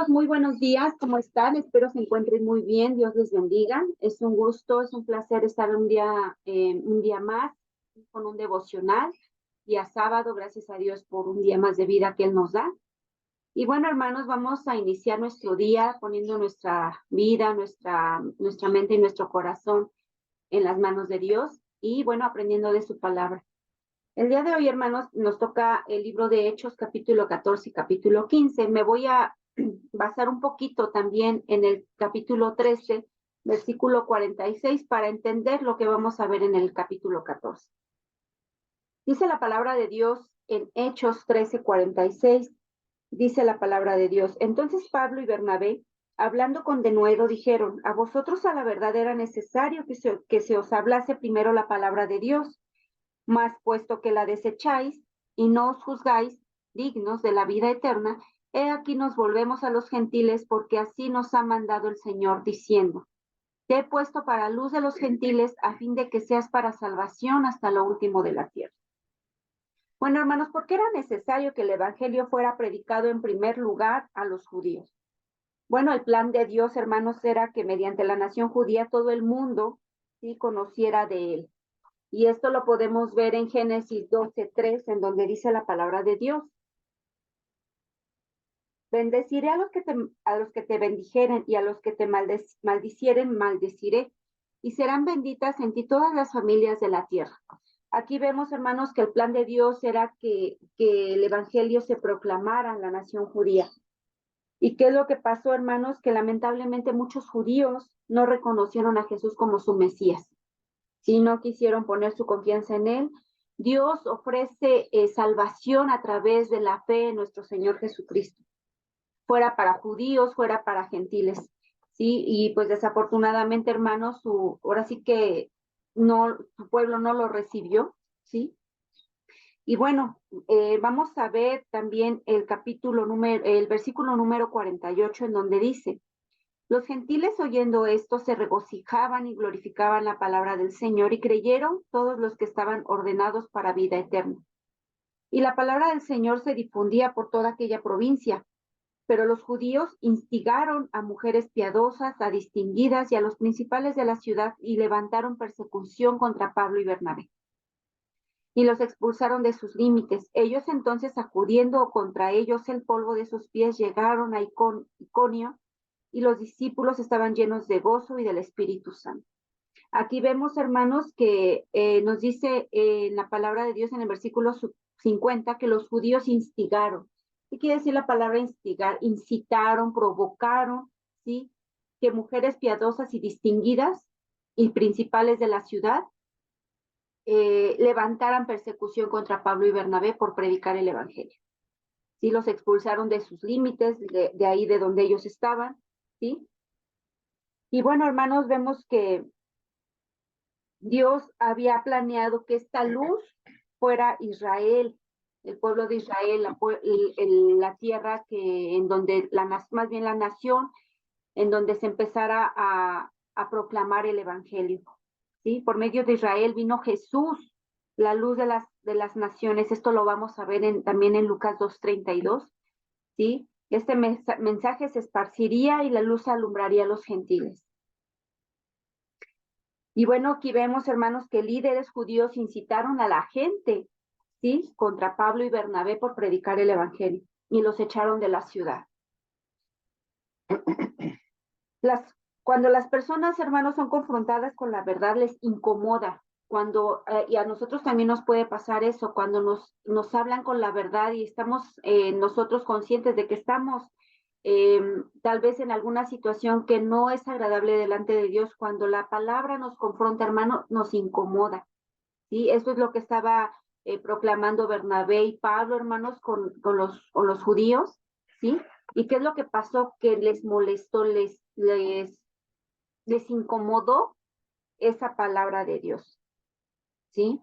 Muy buenos días, ¿cómo están? Espero se encuentren muy bien, Dios les bendiga. Es un gusto, es un placer estar un día más con un devocional, día sábado, gracias a Dios por un día más de vida que Él nos da. Y bueno, hermanos, vamos a iniciar nuestro día poniendo nuestra vida, nuestra mente y nuestro corazón en las manos de Dios y bueno, aprendiendo de su palabra. El día de hoy, hermanos, nos toca el libro de Hechos, capítulo 14 y capítulo 15. Me voy a basar un poquito también en el capítulo 13, versículo 46, para entender lo que vamos a ver en el capítulo 14. Dice la palabra de Dios en Hechos 13, 46. Dice la palabra de Dios. Entonces Pablo y Bernabé, hablando con denuedo, dijeron: a vosotros a la verdad era necesario que se os hablase primero la palabra de Dios. Mas puesto que la desecháis y no os juzgáis dignos de la vida eterna, he aquí nos volvemos a los gentiles, porque así nos ha mandado el Señor, diciendo: te he puesto para luz de los gentiles, a fin de que seas para salvación hasta lo último de la tierra. Bueno, hermanos, ¿por qué era necesario que el evangelio fuera predicado en primer lugar a los judíos? Bueno, el plan de Dios, hermanos, era que mediante la nación judía todo el mundo sí conociera de él. Y esto lo podemos ver en Génesis 12:3, en donde dice la palabra de Dios: bendeciré a los que te bendijeren, y a los que te maldicieren, maldeciré, y serán benditas en ti todas las familias de la tierra. Aquí vemos, hermanos, que el plan de Dios era que el evangelio se proclamara en la nación judía. ¿Y qué es lo que pasó, hermanos? Que lamentablemente muchos judíos no reconocieron a Jesús como su Mesías. Si no quisieron poner su confianza en Él, Dios ofrece salvación a través de la fe en nuestro Señor Jesucristo, fuera para judíos, fuera para gentiles, ¿sí? Y pues desafortunadamente, hermanos, ahora sí que no, su pueblo no lo recibió, ¿sí? Y bueno, vamos a ver también el versículo número 48, en donde dice: los gentiles, oyendo esto, se regocijaban y glorificaban la palabra del Señor, y creyeron todos los que estaban ordenados para vida eterna. Y la palabra del Señor se difundía por toda aquella provincia. Pero los judíos instigaron a mujeres piadosas, a distinguidas y a los principales de la ciudad, y levantaron persecución contra Pablo y Bernabé, y los expulsaron de sus límites. Ellos entonces, sacudiendo contra ellos el polvo de sus pies, llegaron a Iconio, y los discípulos estaban llenos de gozo y del Espíritu Santo. Aquí vemos, hermanos, que nos dice en la palabra de Dios en el versículo 50 que los judíos instigaron. ¿Qué quiere decir la palabra instigar? Incitaron, provocaron, ¿sí? Que mujeres piadosas y distinguidas y principales de la ciudad levantaran persecución contra Pablo y Bernabé por predicar el evangelio. ¿Sí? Los expulsaron de sus límites, de ahí de donde ellos estaban, ¿sí? Y bueno, hermanos, vemos que Dios había planeado que esta luz fuera Israel, el pueblo de Israel, la tierra en donde, más bien la nación, en donde se empezara a proclamar el evangelio. ¿Sí? Por medio de Israel vino Jesús, la luz de las naciones. Esto lo vamos a ver también en Lucas 2:32. ¿Sí? Este mensaje se esparciría y la luz alumbraría a los gentiles. Y bueno, aquí vemos, hermanos, que líderes judíos incitaron a la gente, ¿sí? Contra Pablo y Bernabé por predicar el evangelio, y los echaron de la ciudad. Cuando las personas, hermanos, son confrontadas con la verdad, les incomoda. Y a nosotros también nos puede pasar eso, cuando nos hablan con la verdad y estamos nosotros conscientes de que estamos tal vez en alguna situación que no es agradable delante de Dios. Cuando la palabra nos confronta, hermano, nos incomoda, ¿sí? Eso es lo que estaba proclamando Bernabé y Pablo, hermanos, con los judíos, ¿sí? ¿Y qué es lo que pasó? Que les molestó, les incomodó esa palabra de Dios, ¿sí?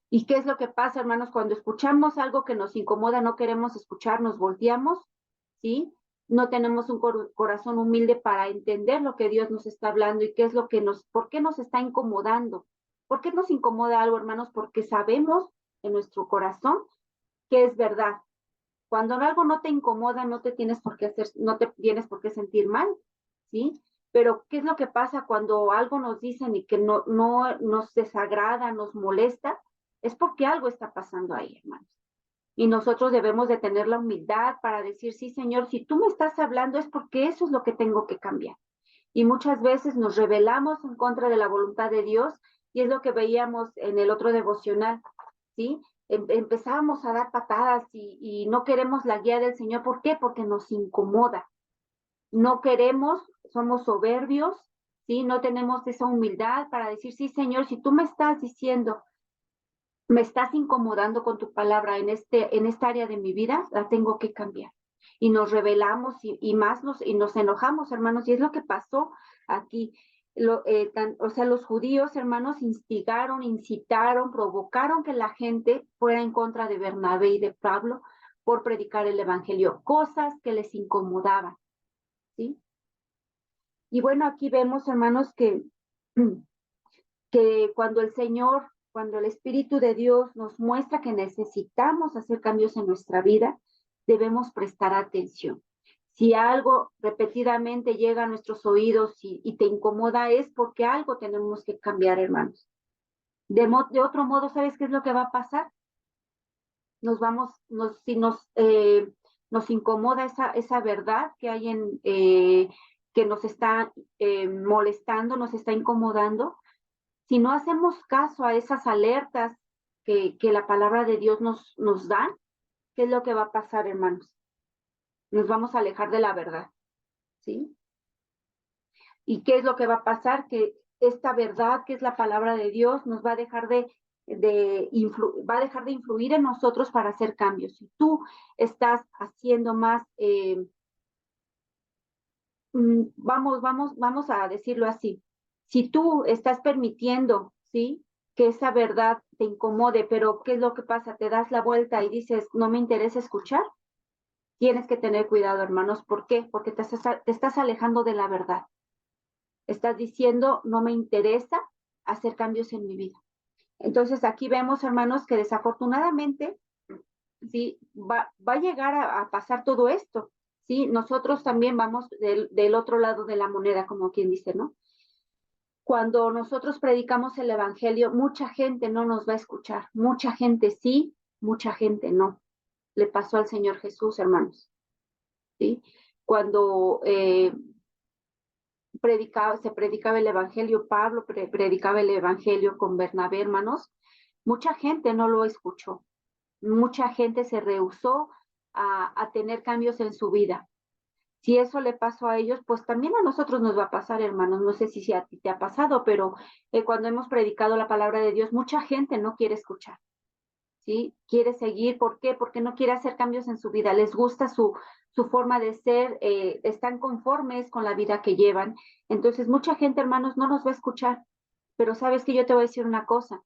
¿Y qué es lo que pasa, hermanos? Cuando escuchamos algo que nos incomoda, no queremos escuchar, nos volteamos, ¿sí? No tenemos un corazón humilde para entender lo que Dios nos está hablando y qué es por qué nos está incomodando. ¿Por qué nos incomoda algo, hermanos? Porque sabemos en nuestro corazón que es verdad. Cuando algo no te incomoda, no te tienes por qué hacer, no te tienes por qué sentir mal, ¿sí? Pero ¿qué es lo que pasa cuando algo nos dicen y que no nos desagrada, nos molesta? Es porque algo está pasando ahí, hermanos. Y nosotros debemos de tener la humildad para decir, sí, Señor, si tú me estás hablando es porque eso es lo que tengo que cambiar. Y muchas veces nos rebelamos en contra de la voluntad de Dios, y es lo que veíamos en el otro devocional, ¿sí? Empezábamos a dar patadas y no queremos la guía del Señor. ¿Por qué? Porque nos incomoda. No queremos, somos soberbios, ¿sí? No tenemos esa humildad para decir, sí, Señor, si tú me estás diciendo, me estás incomodando con tu palabra en esta área de mi vida, la tengo que cambiar. Y nos rebelamos y nos enojamos, hermanos, y es lo que pasó aquí. O sea, los judíos, hermanos, instigaron, incitaron, provocaron que la gente fuera en contra de Bernabé y de Pablo por predicar el evangelio, cosas que les incomodaban, ¿sí? Y bueno, aquí vemos, hermanos, que cuando el Espíritu de Dios nos muestra que necesitamos hacer cambios en nuestra vida, debemos prestar atención. Si algo repetidamente llega a nuestros oídos y te incomoda, es porque algo tenemos que cambiar, hermanos. De otro modo, ¿sabes qué es lo que va a pasar? Si nos incomoda esa verdad que hay que nos está molestando, nos está incomodando, si no hacemos caso a esas alertas que la palabra de Dios nos da, ¿qué es lo que va a pasar, hermanos? Nos vamos a alejar de la verdad, ¿sí? ¿Y qué es lo que va a pasar? Que esta verdad, que es la palabra de Dios, nos va a dejar va a dejar de influir en nosotros para hacer cambios. Si tú estás haciendo más, vamos a decirlo así, si tú estás permitiendo, ¿sí? Que esa verdad te incomode, pero ¿qué es lo que pasa? Te das la vuelta y dices, no me interesa escuchar. Tienes que tener cuidado, hermanos. ¿Por qué? Porque te estás alejando de la verdad. Estás diciendo, no me interesa hacer cambios en mi vida. Entonces aquí vemos, hermanos, que desafortunadamente, sí, va a llegar a pasar todo esto, ¿sí? Nosotros también vamos del otro lado de la moneda, como quien dice, ¿no? Cuando nosotros predicamos el evangelio, mucha gente no nos va a escuchar, mucha gente sí, mucha gente no. Le pasó al Señor Jesús, hermanos, ¿sí? Cuando se predicaba el evangelio, Pablo predicaba el evangelio con Bernabé, hermanos, mucha gente no lo escuchó, mucha gente se rehusó a tener cambios en su vida. Si eso le pasó a ellos, pues también a nosotros nos va a pasar, hermanos. No sé si a ti te ha pasado, pero cuando hemos predicado la palabra de Dios, mucha gente no quiere escuchar, ¿sí? Quiere seguir. ¿Por qué? Porque no quiere hacer cambios en su vida. Les gusta su forma de ser, están conformes con la vida que llevan. Entonces, mucha gente, hermanos, no nos va a escuchar. Pero sabes que yo te voy a decir una cosa.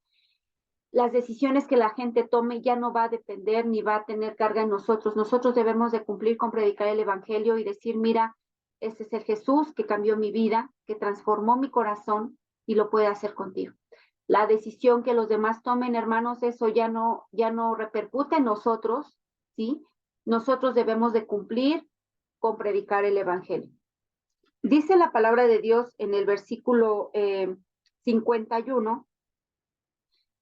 Las decisiones que la gente tome ya no va a depender ni va a tener carga en nosotros. Nosotros debemos de cumplir con predicar el evangelio y decir, mira, este es el Jesús que cambió mi vida, que transformó mi corazón y lo puede hacer contigo. La decisión que los demás tomen, hermanos, eso ya no repercute en nosotros, ¿sí? Nosotros debemos de cumplir con predicar el evangelio. Dice la palabra de Dios en el versículo 51.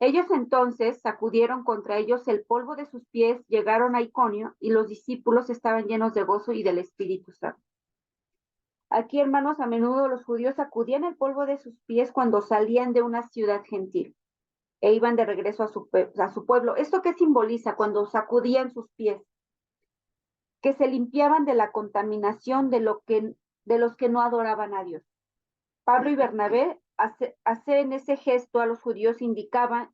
Ellos entonces sacudieron contra ellos el polvo de sus pies, llegaron a Iconio y los discípulos estaban llenos de gozo y del Espíritu Santo. Aquí, hermanos, a menudo los judíos sacudían el polvo de sus pies cuando salían de una ciudad gentil e iban de regreso a su pueblo. ¿Esto qué simboliza cuando sacudían sus pies? Que se limpiaban de la contaminación de los que no adoraban a Dios. Pablo y Bernabé hacen ese gesto a los judíos indicaban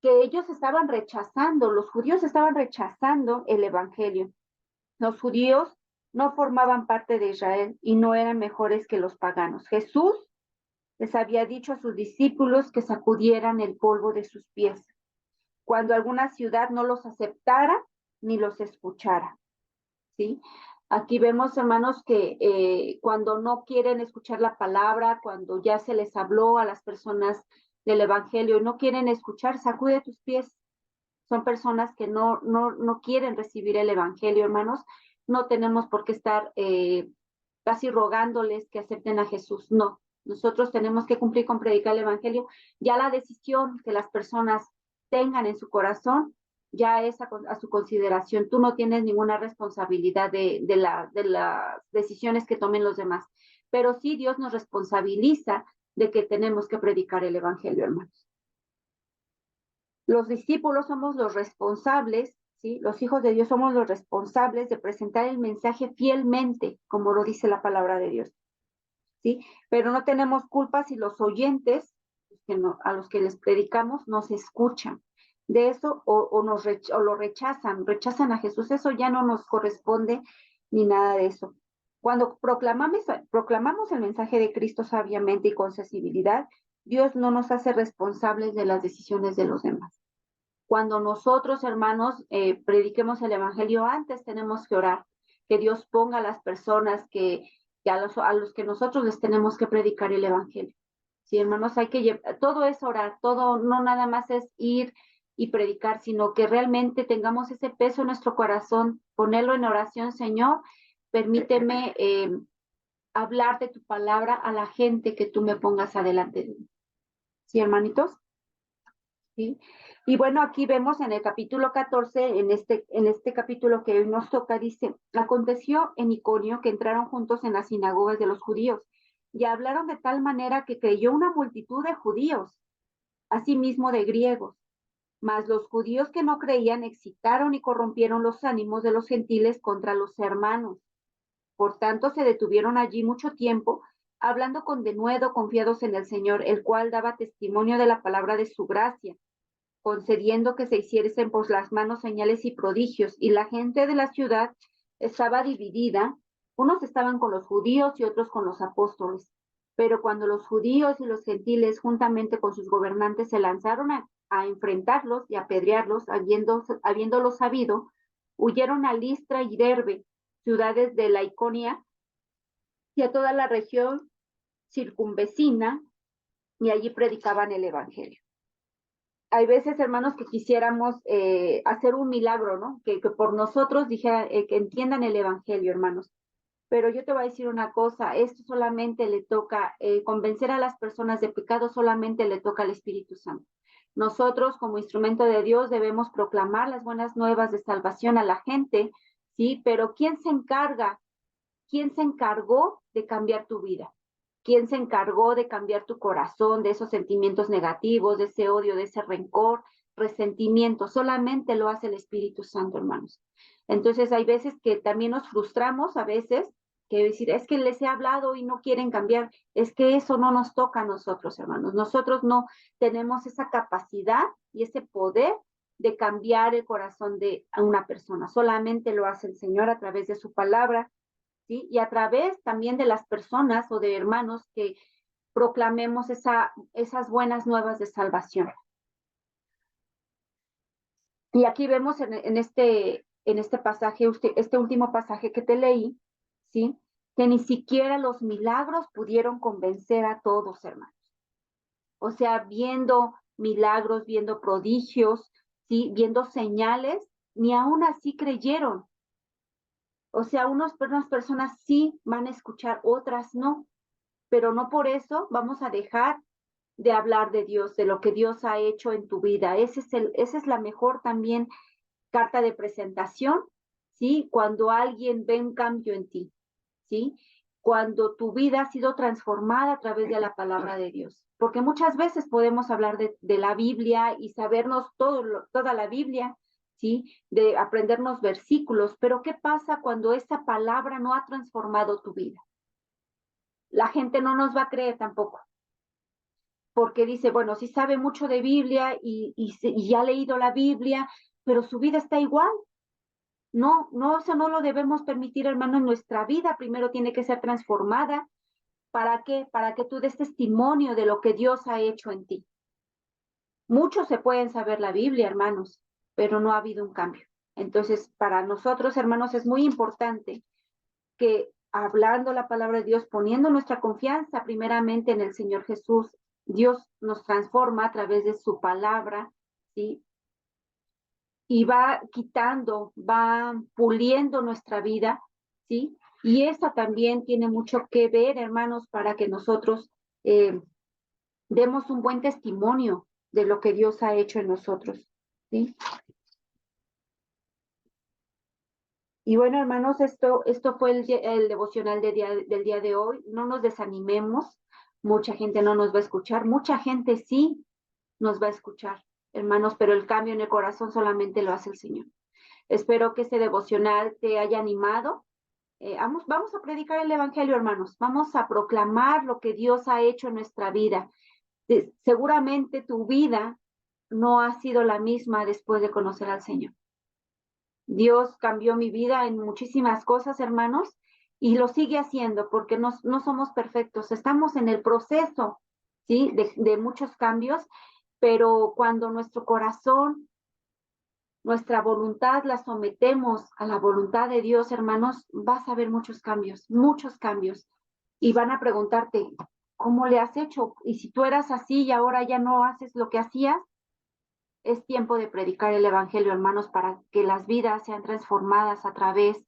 que ellos estaban rechazando, los judíos estaban rechazando el evangelio. Los judíos no formaban parte de Israel y no eran mejores que los paganos. Jesús les había dicho a sus discípulos que sacudieran el polvo de sus pies cuando alguna ciudad no los aceptara ni los escuchara, ¿sí? Aquí vemos, hermanos, que cuando no quieren escuchar la palabra, cuando ya se les habló a las personas del evangelio y no quieren escuchar, sacude tus pies. son personas que no quieren recibir el evangelio, hermanos. No tenemos por qué estar casi rogándoles que acepten a Jesús. No, nosotros tenemos que cumplir con predicar el evangelio. Ya la decisión que las personas tengan en su corazón ya es a su consideración. Tú no tienes ninguna responsabilidad de las decisiones que tomen los demás. Pero sí Dios nos responsabiliza de que tenemos que predicar el evangelio, hermanos. Los discípulos somos los responsables, ¿sí? Los hijos de Dios somos los responsables de presentar el mensaje fielmente, como lo dice la palabra de Dios, ¿sí? Pero no tenemos culpa si los oyentes, a los que les predicamos, nos escuchan. De eso o lo rechazan a Jesús. Eso ya no nos corresponde ni nada de eso. Cuando proclamamos el mensaje de Cristo sabiamente y con sensibilidad, Dios no nos hace responsables de las decisiones de los demás. Cuando nosotros, hermanos, prediquemos el evangelio, antes tenemos que orar, que Dios ponga a las personas que a los que nosotros les tenemos que predicar el evangelio. Sí, hermanos, todo es orar, todo no nada más es ir y predicar, sino que realmente tengamos ese peso en nuestro corazón, ponerlo en oración. Señor, permíteme hablar de tu palabra a la gente que tú me pongas adelante de mí. ¿Sí, hermanitos? ¿Sí? Y bueno, aquí vemos en el capítulo 14, en este capítulo que hoy nos toca, dice, aconteció en Iconio que entraron juntos en las sinagogas de los judíos y hablaron de tal manera que creyó una multitud de judíos, asimismo de griegos. Mas los judíos que no creían excitaron y corrompieron los ánimos de los gentiles contra los hermanos. Por tanto, se detuvieron allí mucho tiempo, hablando con denuedo, confiados en el Señor, el cual daba testimonio de la palabra de su gracia, concediendo que se hiciesen por las manos señales y prodigios, y la gente de la ciudad estaba dividida, unos estaban con los judíos y otros con los apóstoles. Pero cuando los judíos y los gentiles, juntamente con sus gobernantes, se lanzaron a enfrentarlos y a apedrearlos, habiéndolos sabido, huyeron a Listra y Derbe, ciudades de la Iconia, y a toda la región circunvecina, y allí predicaban el evangelio. Hay veces, hermanos, que quisiéramos hacer un milagro, ¿no? Que por nosotros dijera, que entiendan el evangelio, hermanos. Pero yo te voy a decir una cosa, esto solamente le toca, convencer a las personas de pecado solamente le toca al Espíritu Santo. Nosotros, como instrumento de Dios, debemos proclamar las buenas nuevas de salvación a la gente, ¿sí? Pero ¿quién se encarga? ¿Quién se encargó de cambiar tu vida? ¿Quién se encargó de cambiar tu corazón, de esos sentimientos negativos, de ese odio, de ese rencor, resentimiento? Solamente lo hace el Espíritu Santo, hermanos. Entonces hay veces que también nos frustramos, a veces, que decir, es que les he hablado y no quieren cambiar. Es que eso no nos toca a nosotros, hermanos. Nosotros no tenemos esa capacidad y ese poder de cambiar el corazón de una persona. Solamente lo hace el Señor a través de su palabra, ¿sí? Y a través también de las personas o de hermanos que proclamemos esas buenas nuevas de salvación. Y aquí vemos en este pasaje, este último pasaje que te leí, ¿sí? Que ni siquiera los milagros pudieron convencer a todos, hermanos. O sea, viendo milagros, viendo prodigios, ¿sí? Viendo señales, ni aún así creyeron. O sea, unas personas sí van a escuchar, otras no, pero no por eso vamos a dejar de hablar de Dios, de lo que Dios ha hecho en tu vida. Esa es la mejor también carta de presentación, ¿sí? Cuando alguien ve un cambio en ti, ¿sí? Cuando tu vida ha sido transformada a través de la palabra de Dios. Porque muchas veces podemos hablar de la Biblia y sabernos toda la Biblia, ¿sí? De aprendernos versículos, pero ¿qué pasa cuando esa palabra no ha transformado tu vida? La gente no nos va a creer tampoco, porque dice, bueno, sí sabe mucho de Biblia y ha leído la Biblia, pero su vida está igual. No, no, eso no lo debemos permitir, hermano, en nuestra vida. Primero tiene que ser transformada. ¿Para qué? Para que tú des testimonio de lo que Dios ha hecho en ti. Muchos se pueden saber la Biblia, hermanos, pero no ha habido un cambio. Entonces, para nosotros, hermanos, es muy importante que hablando la palabra de Dios, poniendo nuestra confianza primeramente en el Señor Jesús, Dios nos transforma a través de su palabra, ¿sí? y va quitando, va puliendo nuestra vida, ¿sí? Y esa también tiene mucho que ver, hermanos, para que nosotros demos un buen testimonio de lo que Dios ha hecho en nosotros, ¿sí? Y bueno, hermanos, esto fue el devocional del día de hoy. No nos desanimemos. Mucha gente no nos va a escuchar. Mucha gente sí nos va a escuchar, hermanos, pero el cambio en el corazón solamente lo hace el Señor. Espero que este devocional te haya animado. Vamos a predicar el Evangelio, hermanos. Vamos a proclamar lo que Dios ha hecho en nuestra vida. Seguramente tu vida no ha sido la misma después de conocer al Señor. Dios cambió mi vida en muchísimas cosas, hermanos, y lo sigue haciendo porque no somos perfectos. Estamos en el proceso, ¿sí? De muchos cambios, pero cuando nuestro corazón, nuestra voluntad la sometemos a la voluntad de Dios, hermanos, vas a ver muchos cambios, muchos cambios. Y van a preguntarte, ¿cómo le has hecho? Y si tú eras así y ahora ya no haces lo que hacías, es tiempo de predicar el Evangelio, hermanos, para que las vidas sean transformadas a través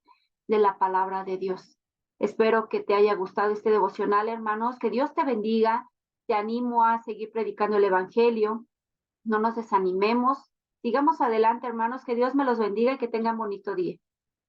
de la palabra de Dios. Espero que te haya gustado este devocional, hermanos. Que Dios te bendiga. Te animo a seguir predicando el Evangelio. No nos desanimemos. Sigamos adelante, hermanos. Que Dios me los bendiga y que tengan bonito día.